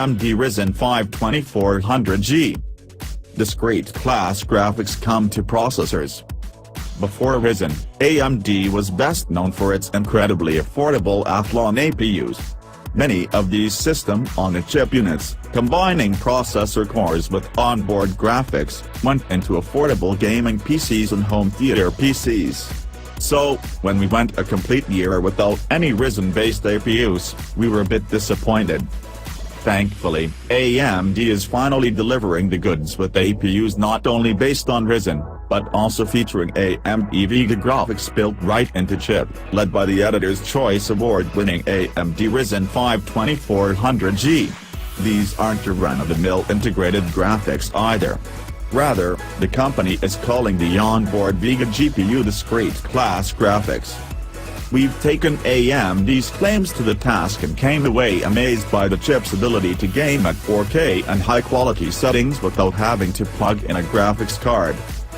AMD Ryzen 5 2400G. Discrete class graphics come to processors. Before Ryzen, AMD was best known for its incredibly affordable Athlon APUs. Many of these system-on-a-chip units, combining processor cores with onboard graphics, went into affordable gaming PCs and home theater PCs. So, when we went a complete year without any Ryzen-based APUs, we were a bit disappointed. Thankfully, AMD is finally delivering the goods with APUs not only based on Ryzen, but also featuring AMD Vega graphics built right into chip, led by the Editor's Choice Award-winning AMD Ryzen 5 2400G. These aren't your run-of-the-mill integrated graphics either. Rather, the company is calling the onboard Vega GPU discrete class graphics. We've taken AMD's claims to the task and came away amazed by the chip's ability to game at 4K and high-quality settings without having to plug in a graphics card.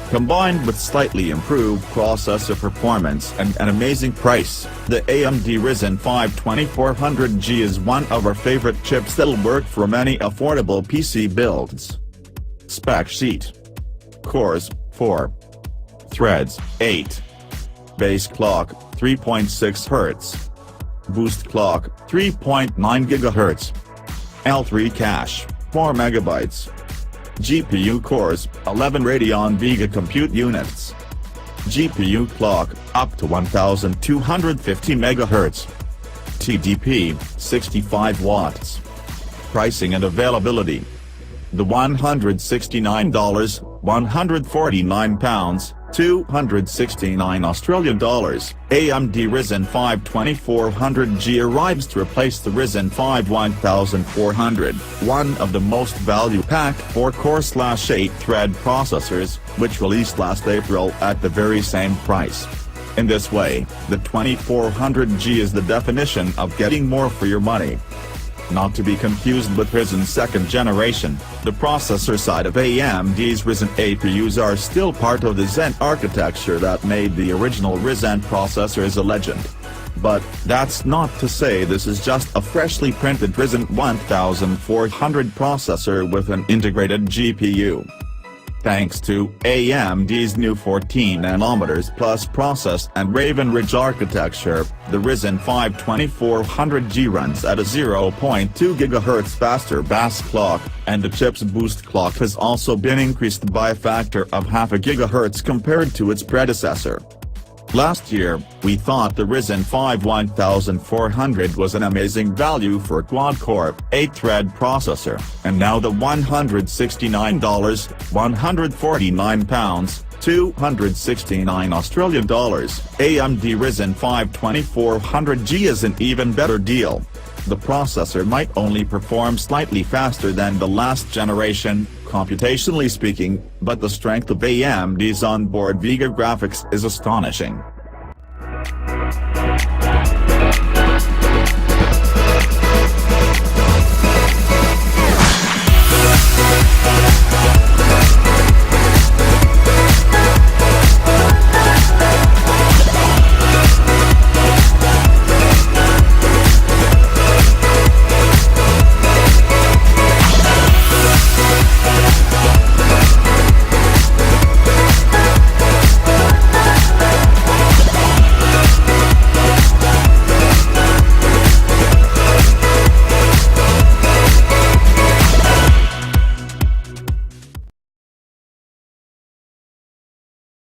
Combined with slightly improved processor performance and an amazing price, the AMD Ryzen 5 2400G is one of our favorite chips that'll work for many affordable PC builds. Spec sheet. Cores, 4. Threads, 8. Base clock, 3.6 Hz. Boost clock, 3.9 GHz. L3 cache, 4 MB. GPU cores, 11 Radeon Vega compute units. GPU clock, up to 1250 MHz. TDP, 65 watts. Pricing and availability. The $169, £149, $269 AMD Ryzen 5 2400G arrives to replace the Ryzen 5 1400, one of the most value-packed 4-core/8-thread processors, which released last April at the very same price. In this way, the 2400G is the definition of getting more for your money. Not to be confused with Ryzen's second generation, the processor side of AMD's Ryzen APUs are still part of the Zen architecture that made the original Ryzen processors a legend. But that's not to say this is just a freshly printed Ryzen 1400 processor with an integrated GPU. Thanks to AMD's new 14nm plus process and Raven Ridge architecture, the Ryzen 5 2400G runs at a 0.2 GHz faster base clock, and the chip's boost clock has also been increased by a factor of half a gigahertz compared to its predecessor. Last year, we thought the Ryzen 5 1400 was an amazing value for a quad-core, 8-thread processor, and now the $169, £149, $269 AMD Ryzen 5 2400G is an even better deal. The processor might only perform slightly faster than the last generation, computationally speaking, but the strength of AMD's onboard Vega graphics is astonishing.